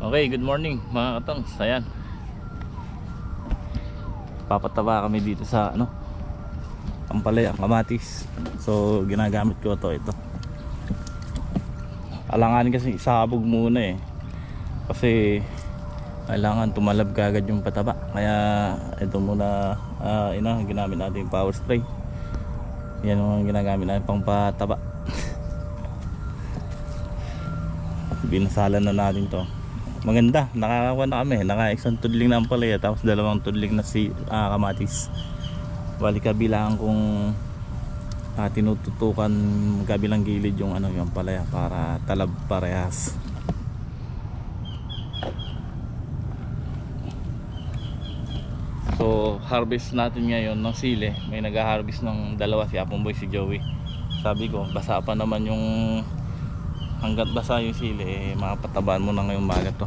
Okay, good morning mga katongs. Ayan, papataba kami dito sa Ampalaya, Kamatis. So ginagamit ko ito. Alangan kasi isabog muna kasi kailangan tumalab kagad yung pataba. Kaya ito muna ginamit natin yung power spray. Yan yung ginagamit natin pang pataba. Binasalan na natin to. Maganda, nakakakuha na kami. Isang tudling na Ampalaya, tapos dalawang tudling na Kamatis. Bali kabilang kung tinututukan kabilang gilid yung yung Ampalaya para talab parehas. So harvest natin ngayon ng sili. May nag-harvest ng dalawa, si Apong Boy, si Joey. Sabi ko basa pa naman yung, hanggat basa yung sili makapatabaan mo na ngayong maga to.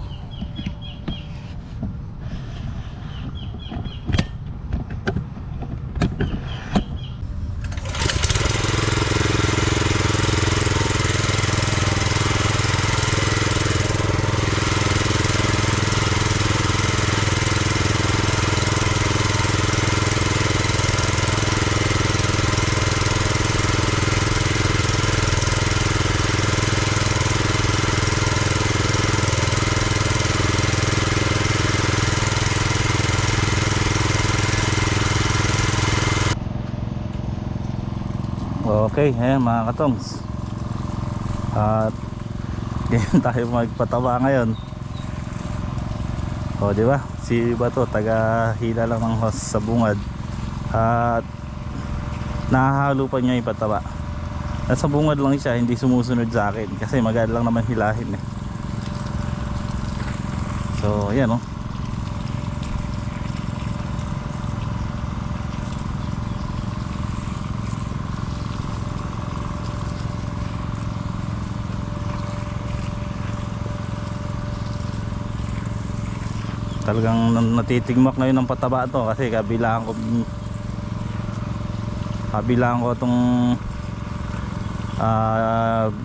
Okay, ayan mga katongs. At ganyan tayo magpataba ngayon. O, di ba? Si Bato taga hila lang ng hose sa bungad. At nahahalo pa niya ipataba. Nasa bungad lang siya, hindi sumusunod sa akin kasi magad lang naman hilahin So, ayan talagang natitigmak na yun ng pataba to kasi kabilaan ko itong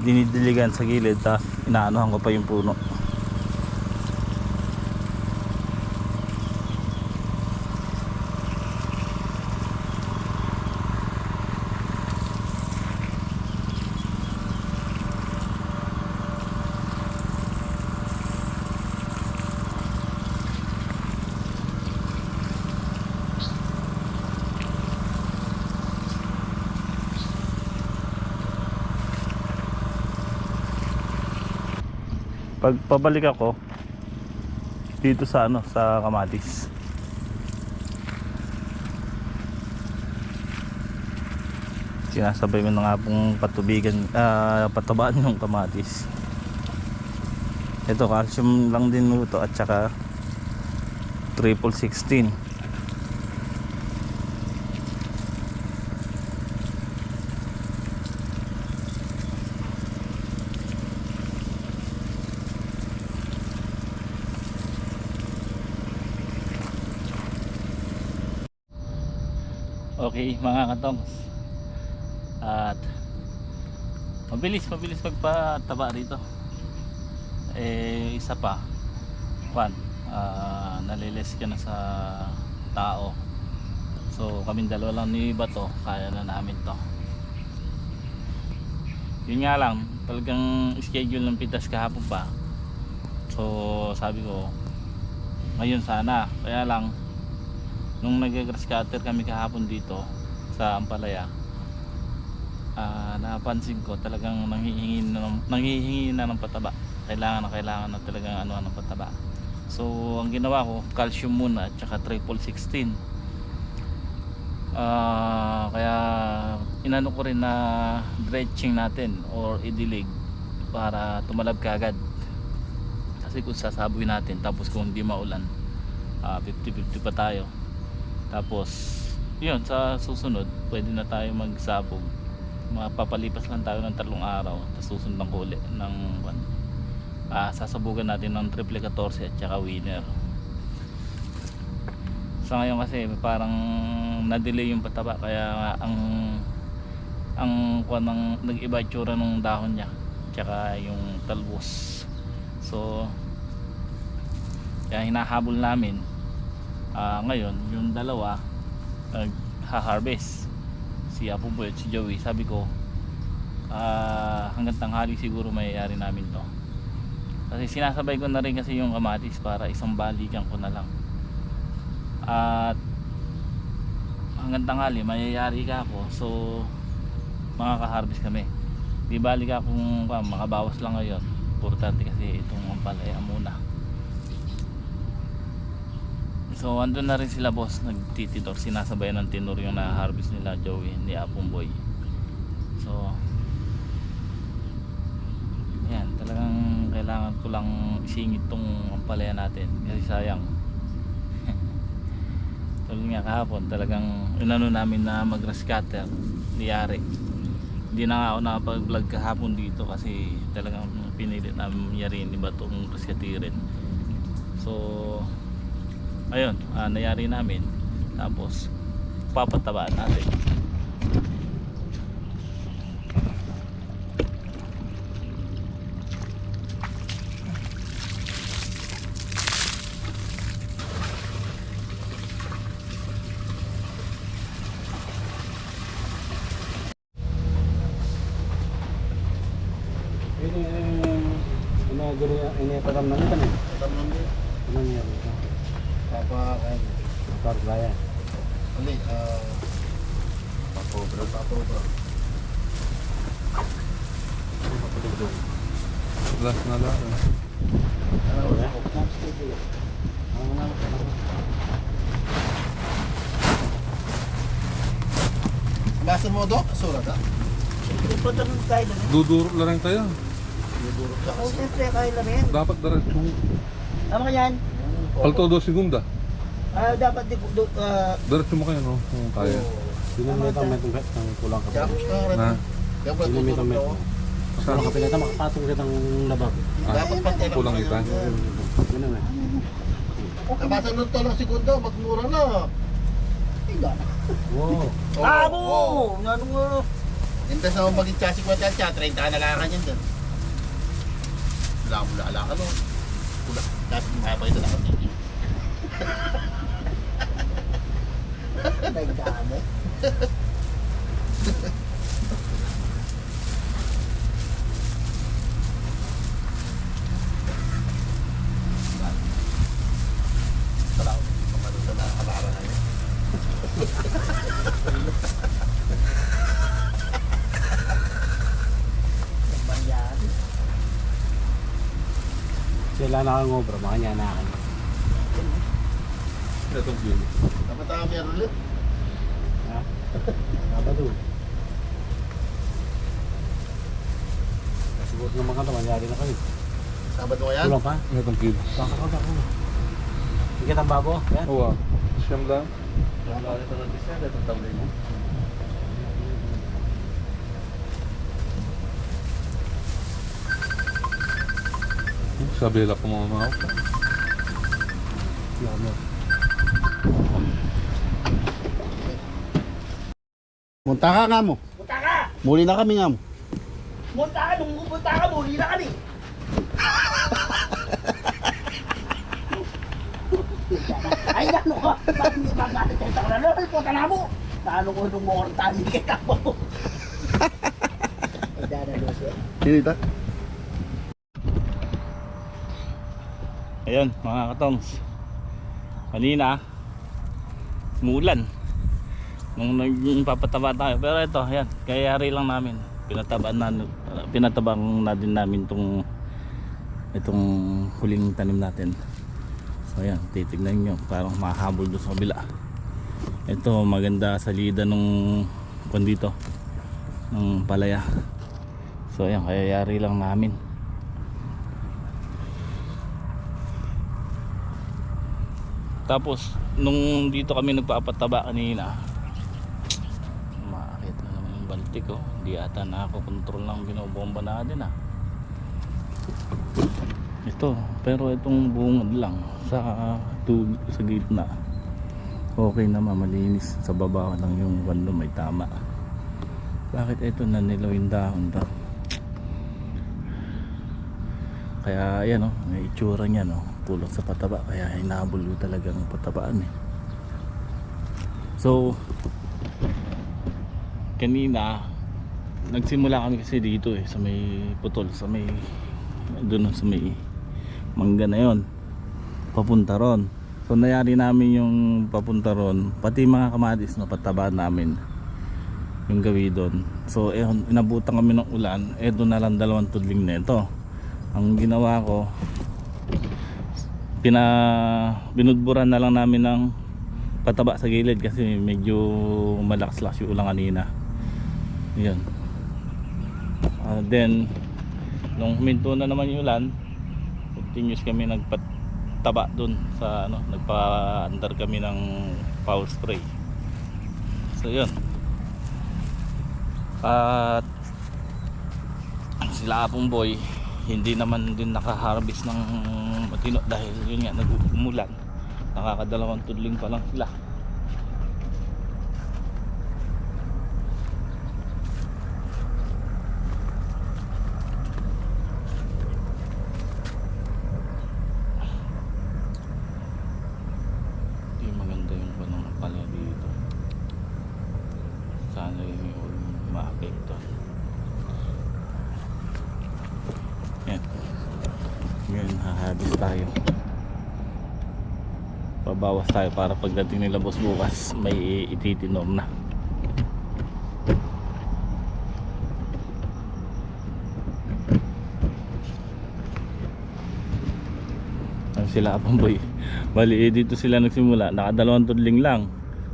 dinidiligan sa gilid, tapos inaanuhan ko pa yung puno. Pag pabalik ako dito sa sa Kamatis, sinasabay mo na nga pong patabaan yung Kamatis. Ito calcium lang din ito at saka triple 16. Okay mga katongs, at mabilis magpataba rito. Isa pa nalilis ka na sa tao. So kaming dalawa lang ni Bato, kaya na namin to. Yun nga lang, talagang schedule ng pitas kahapon pa. So sabi ko ngayon sana, kaya lang nung nag-grass cutter kami kahapon dito sa Ampalaya, napansin ko talagang nanghihingi na ng pataba. Kailangan na talagang ng pataba. So ang ginawa ko, calcium muna at saka triple 16. Kaya inano ko rin na dredging natin or idilig para tumalab kagad. Kasi kung sasabuin natin tapos kung hindi maulan, 50-50 pa tayo. Tapos yun, sa susunod pwede na tayo magsabog. Mapapalipas lang tayo ng 3 araw, tapos susunod ng huli ng sasabugan natin ng triple 14 at saka winner. Sa ngayon kasi parang na-delay yung pataba, kaya ang nag-iba itsura ng dahon niya, tsaka yung talbos. So Kaya hinahabol namin. Ngayon yung dalawa nagha-harvest, si Apo Boy at si Joey. Sabi ko hanggang tanghali siguro mayayari namin to, kasi sinasabay ko na rin kasi yung kamatis para isang balikan ko na lang, at hanggang tanghali mayayari ka ako, so makaka-harvest kami. Di bali ka kung makabawas lang ngayon, importante kasi itong palaya muna. So andun na rin sila boss, nagtititor, sinasabayan ng tinor yung na-harvest nila Joey ni Apong Boy. So yan, talagang kailangan ko lang isingit tong ampalaya natin kasi sayang. Tulad nga kahapon, talagang inano namin na mag-grass cutter, niyari. Hindi na nga ako nakapag-vlog kahapon dito kasi talagang pinilit namin yarin iba itong grass cutterin. So ayun, nayari namin, tapos papatabaan natin. Ini tanam nanti kan ya? Tanam nanti. Tanam ya. Apa kan? Tar gaya. Ini apa bro? Last na lang. Basa mo dok, surat ha? Duduro na rin tayo. Dudurot ka Oh, kasi. siyempre, kaya lang yan. Dapat diretsong Tama ka yan? alto 2 segunda. Dapat Diretso mo kayo no? Kung kaya. Pinamitan mo itong kulang ka. Tapos ka rin. Na? Dapat Pinamitan mo dudurot ito. ka. Kulang ka pinata, makapatong kita ng labab. Dapat pantay lang. Kulang kita. Ano na? Nabasa nun to lang segundo, magmura na. Wow. Abo! Ano nga? Intas na maging chassis ko at 30 na lang yan dyan. Wala ka no. Wala. Tapos mahaba ito na kasi. Nagdami. Wala ko. Pamalo sa nakakabara na yun. Nagbayad. Sila nakangobra, makanya na akin. Itong view. Dapat tayo meron ulit. Ha? Dapat doon. Siguro naman ka naman, yari na kayo. Sabado mo yan? Kulang pa? Itong view. Kakakag ako. Higit ang babo? Yan. Oo. Siyam lang. Ito na bisa, ito tabli mo. Sabi lang po mga mga ako. Munta ka nga mo. Punta ka! Muli na kami nga mo. Punta ka! Nung pupunta ka, muli na kami! Ay, ano ka? Bakit hindi ba galit kayo? Taka na, punta na mo! Paano ko nung mga tali kita po? Ay, dada, Lucy. Dito. Ayun mga katongs, kanina umulan nung nagpapataba tayo, pero ito ayan, kayari lang namin, pinatabang na din namin itong huling tanim natin. So ayan, titignan nyo, parang mahabol doon sa kabila. Ito maganda salida nung dito ng palaya. So ayan, kayari lang namin. Tapos nung dito kami nagpapataba kanina, maakit na naman yung baltik ko. Hindi ata nakakontrol ng binobomba natin ito, pero itong bungad lang sa gitna okay naman, malinis. Sa baba lang yung bando may tama. Bakit ito nanilaw yung dahon daw? Kaya ayan oh, may itsura niya no, kulang sa pataba, kaya hinabol ko talagang patabaan eh. So kanina nagsimula kami kasi dito eh, sa may putol, sa may doon sa may mangga na yon, papunta ron. So nayari namin yung papunta ron, pati mga kamatis na pataba namin yung gawi doon. So inabutan kami ng ulan, eto na lang 2 tudling na ito. Ang ginawa ko, binudburan na lang namin ng pataba sa gilid kasi medyo malakas-lakas yung ulan kanina. Yun. Then nung huminto na naman yung ulan, continuous kami nagpataba dun sa ano, nagpa-andar kami ng power spray. So yun. At sila Apong Boy hindi naman din nakaharvest ng matino dahil yun nga nag-umulan. Nakakadalawang tudling pa lang sila. Hindi maganda yung panong pala dito. Sana yung ma-apekto. Yan. Ngayon hahabis tayo. Pabawas tayo para pagdating nila boss bukas may ititinor na. Ang sila Apong Boy. Bali dito sila nagsimula, nakadalawang tudling lang.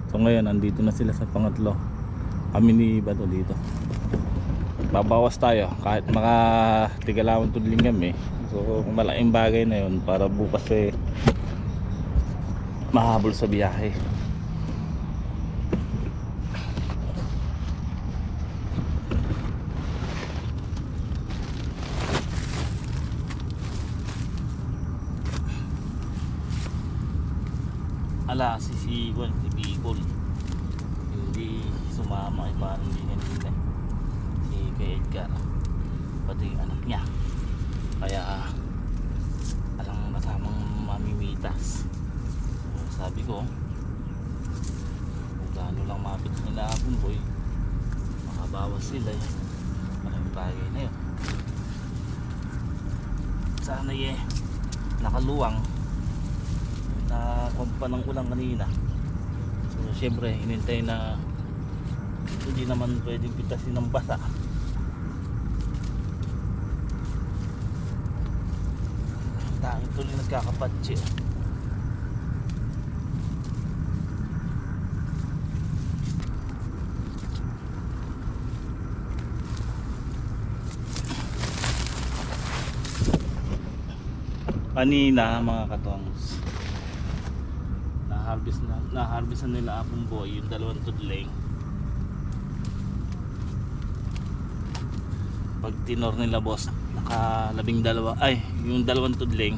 So ngayon andito na sila sa pangatlo. Kami ni Bato dito. Babawas tayo kahit makatigalawan tudling kami. So malaking bagay na yun para bukas eh mahabol sa biyahe. Ala si Bicol hindi sumama, parang hindi nila si kay Edgar pati yung anak niya, kaya alang masamang mamimitas. So, sabi ko kung gaano lang mapit nila Apong Boy, makabawas sila eh. Maraming bagay na yun. Sana nakaluwang na kumpa ng ulang kanina. So syempre hinintay na hindi naman pwedeng pitasin ng basa. Tanging tuloy nagkakapatsi. Kanina mga katongs, na-harvest na nila Apong Boy yung 2 tudling. Pag tinor nila boss, naka-12 ay yung 2 tudling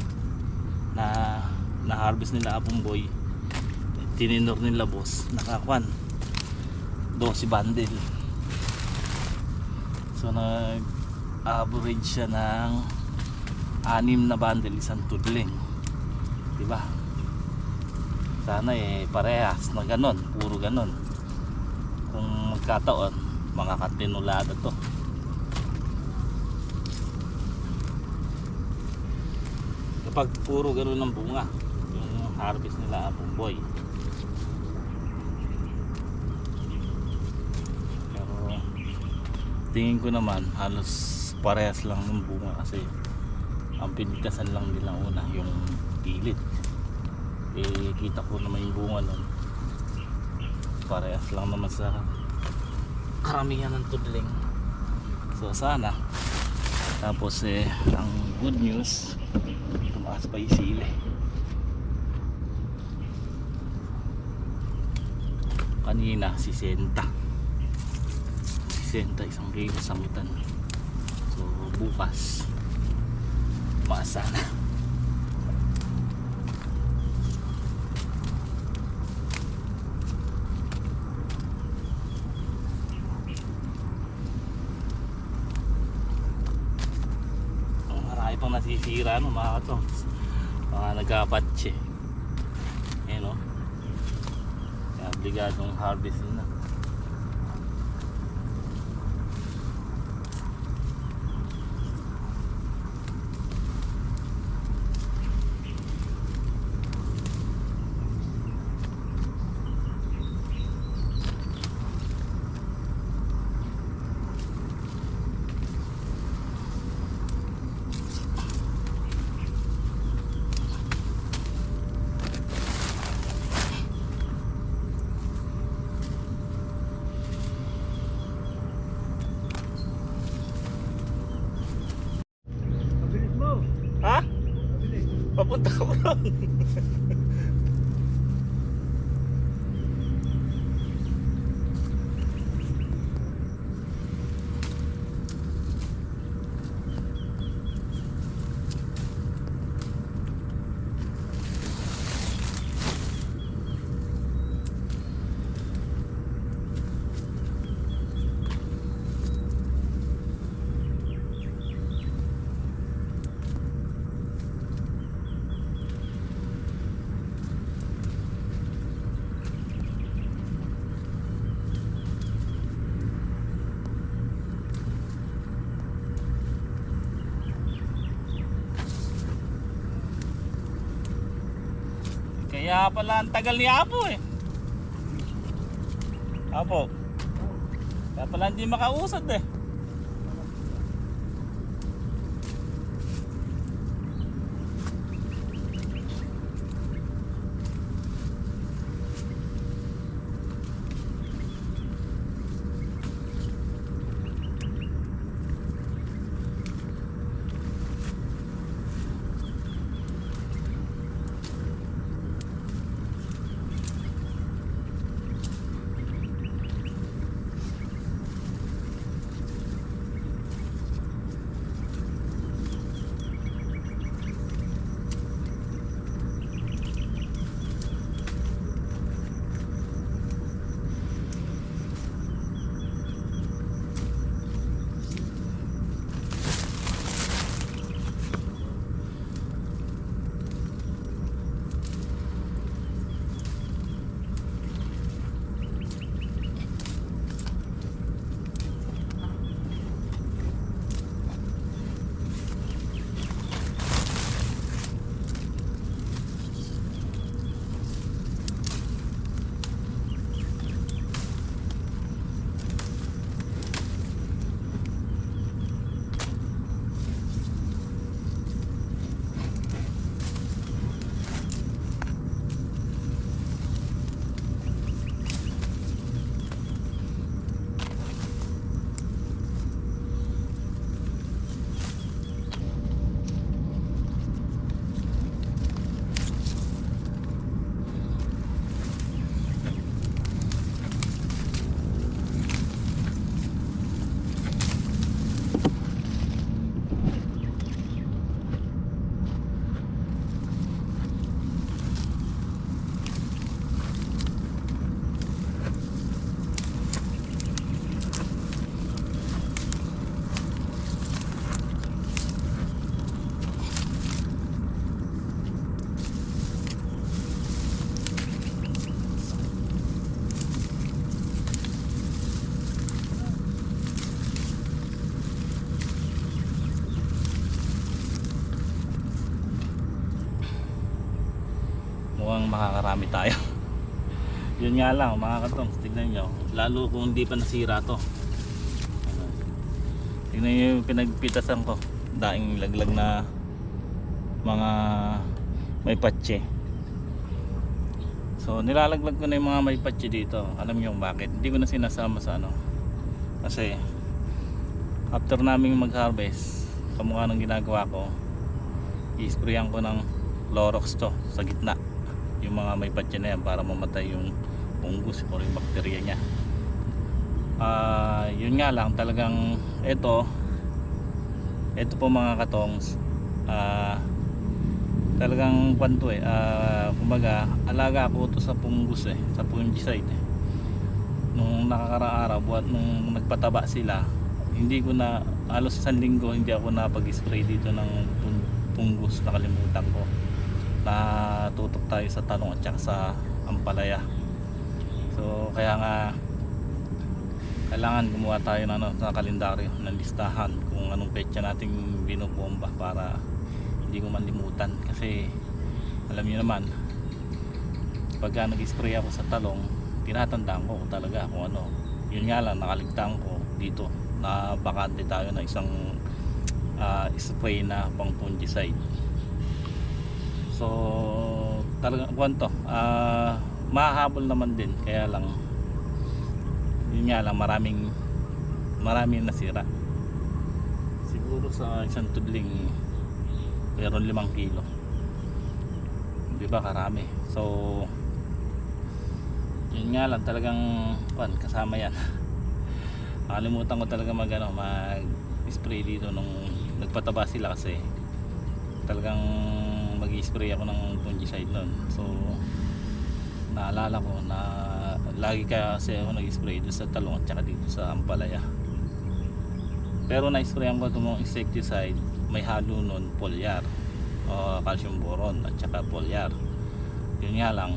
na na-harvest nila Apong Boy, tininor nila boss, nakakuan 12 bundle. So nag-average siya ng 6 na bundle isang tudling, diba? Sana eh parehas na ganon, puro ganon. Kung magkataon makakatinulada to. Kapag puro ganon ng bunga yung harvest nila Apong Boy. Pero tingin ko naman halos parehas lang ng bunga kasi ang pinigtasan lang nila una yung pilit. Eh kita ko naman yung bunga nun, parehas lang naman sa karamihan ng tudling. So sana, tapos ang good news, tumaas pa yung sili. Kanina 60 isang kilo sangutan. So bukas maasa na. Marami pang nasisili nasira no mga katong. Mga nagkapatche. Ayan o. Kaya obligadong harvest na. Ha? Papunta ko lang. Kaya pala ang tagal ni Apo eh. Apo. Kaya pala hindi makausad eh. Mukhang makakarami tayo. Yun nga lang mga katong, tignan nyo, lalo kung hindi pa nasira to. Tignan nyo yung pinagpitasan ko, daing laglag na mga may patse. So nilalaglag ko na yung mga may patse dito. Alam nyo bakit? Hindi ko na sinasama sa ano, kasi after naming mag harvest, kamukha ng ginagawa ko, i-sprayan ko ng Clorox to sa gitna, yung mga may patse na yan, para mamatay yung fungus o yung bakterya nya. Yun nga lang, talagang ito po mga katongs, talagang kwanto eh, kumbaga alaga ako to sa fungus eh, sa fungicide eh. Nung nakakaraang araw, nung nagpataba sila, hindi ko na, halos isang linggo hindi ako napag-spray dito ng fungus, nakalimutan ko. Natutok tayo sa talong at saka sa ampalaya. So kaya nga kailangan gumawa tayo ng kalendaryo, ng listahan kung anong petsa nating binobomba para hindi ko manlimutan. Kasi alam niyo naman, pagka nag-spray ako sa talong, tinatandaan ko talaga kung ano. Yun nga lang, nakaligtaan ko dito na bakante tayo na isang spray na pang fungicide. So talaga kwanto, mahahabol naman din, kaya lang yun nga lang, maraming nasira. Siguro sa isang tudling meron 5 kilo, di ba, karami. So yun nga lang, talagang kasama yan. Nakalimutan ko talaga mag spray dito nung nagpataba sila, kasi talagang mag-spray ako ng fungicide nun. So naalala ko na lagi kasi ako nag-spray dito sa talong at saka dito sa ampalaya. Pero na-sprayan ko itong insecticide, may halo nun foliar o calcium boron at saka foliar. Yun nga lang,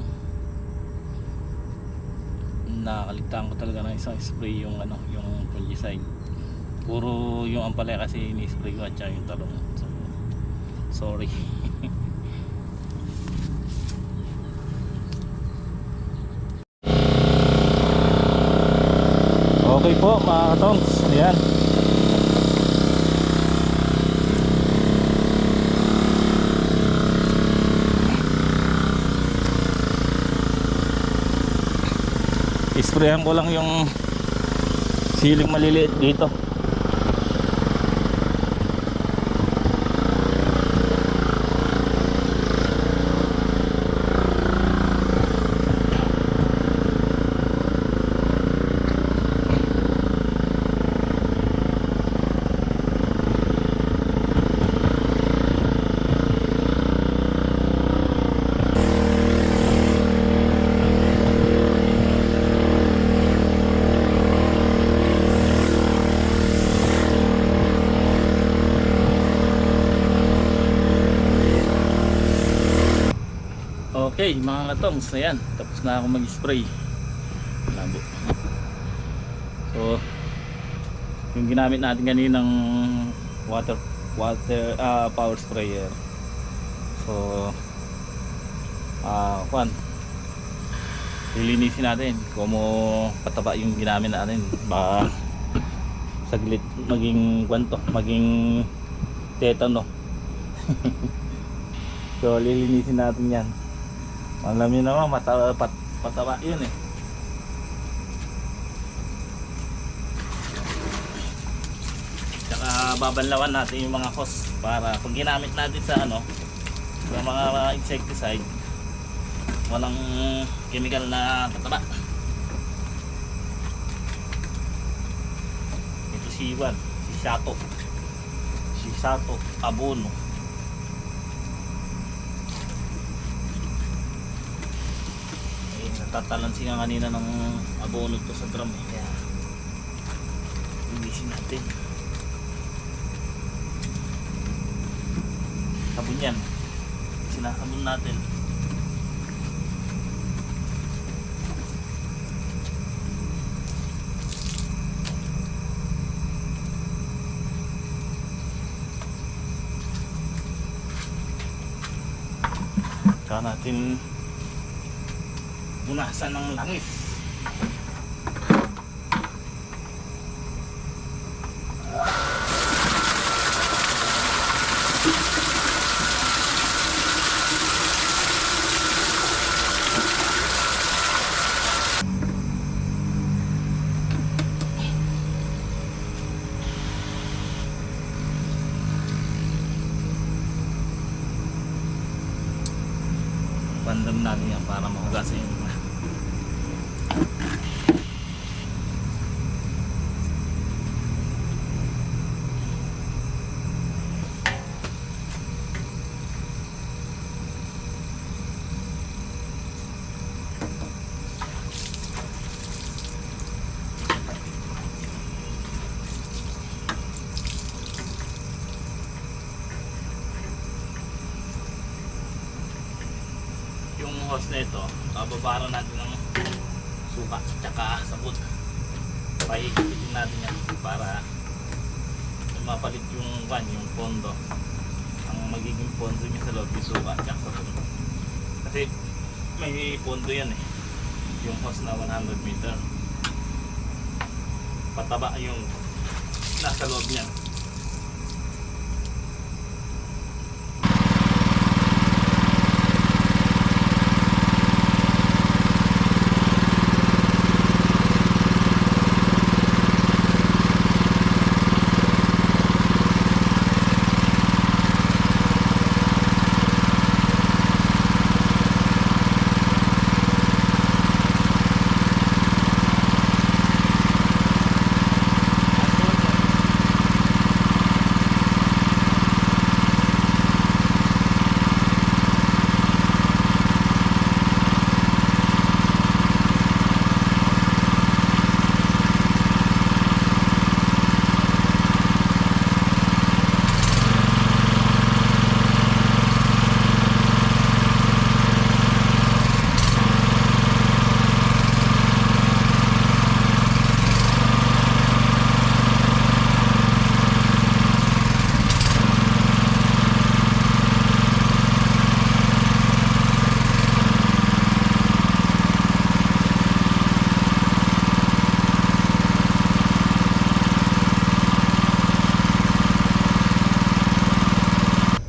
nakaligtaan ko talaga ng isang spray yung yung fungicide. Puro yung ampalaya kasi ini-spray ko at saka yung talong. So sorry. Okay po mga katongs, ayan. Isprayan ko lang yung siling maliliit dito. Okay mga katongs, ayan, tapos na ako mag-spray. Labo. So yung ginamit natin kaninang water power sprayer. So lilinisin natin kung pataba yung ginamit natin, baka saglit maging maging tetano. So lilinisin natin yan. Alam niyo naman, pataba yun eh. Tsaka babanlawan natin yung mga hose para pag ginamit natin sa sa mga insecticide, walang chemical na pataba. Ito si Shato Abono. Tatalansin nga kanina ng abono to sa drum eh. Kaya ibisin natin. Sabon yan, sinasabon natin. Tsaka natin punasan ng langis. Pandam natin yan para mahugasan yung hose na ito, bababara natin ng suka tsaka sabon. Pahihipitin natin yan para mapalit yung yung pondo. Ang magiging pondo niya sa loob yung suka tsaka sabon. Kasi may pondo yan eh. Yung hose na 100 meter. Pataba yung nasa loob niyan.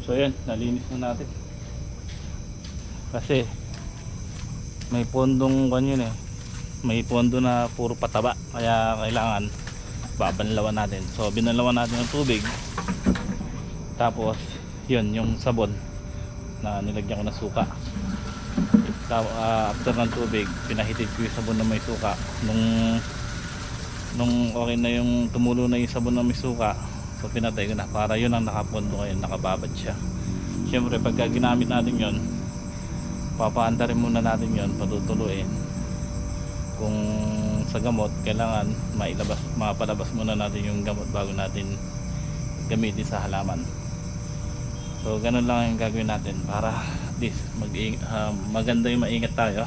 So yan, nalinis na natin. Kasi may pondong yun eh. May pondo na puro pataba. Kaya kailangan babanlawan natin. So binalawan natin ng tubig. Tapos yun, yung sabon na nilagyan ko na suka. After ng tubig, pinahitid ko yung sabon na may suka. Nung okay na yung tumulo na yung sabon na may suka, so pinatay ko na para yun ang nakapondo ngayon, nakababad siya. Siyempre pagka ginamit natin yun, papaanda rin muna natin yun, patutuluin. Kung sa gamot, kailangan mapalabas muna natin yung gamot bago natin gamitin sa halaman. So ganun lang yung gagawin natin para at least maganda yung maingat tayo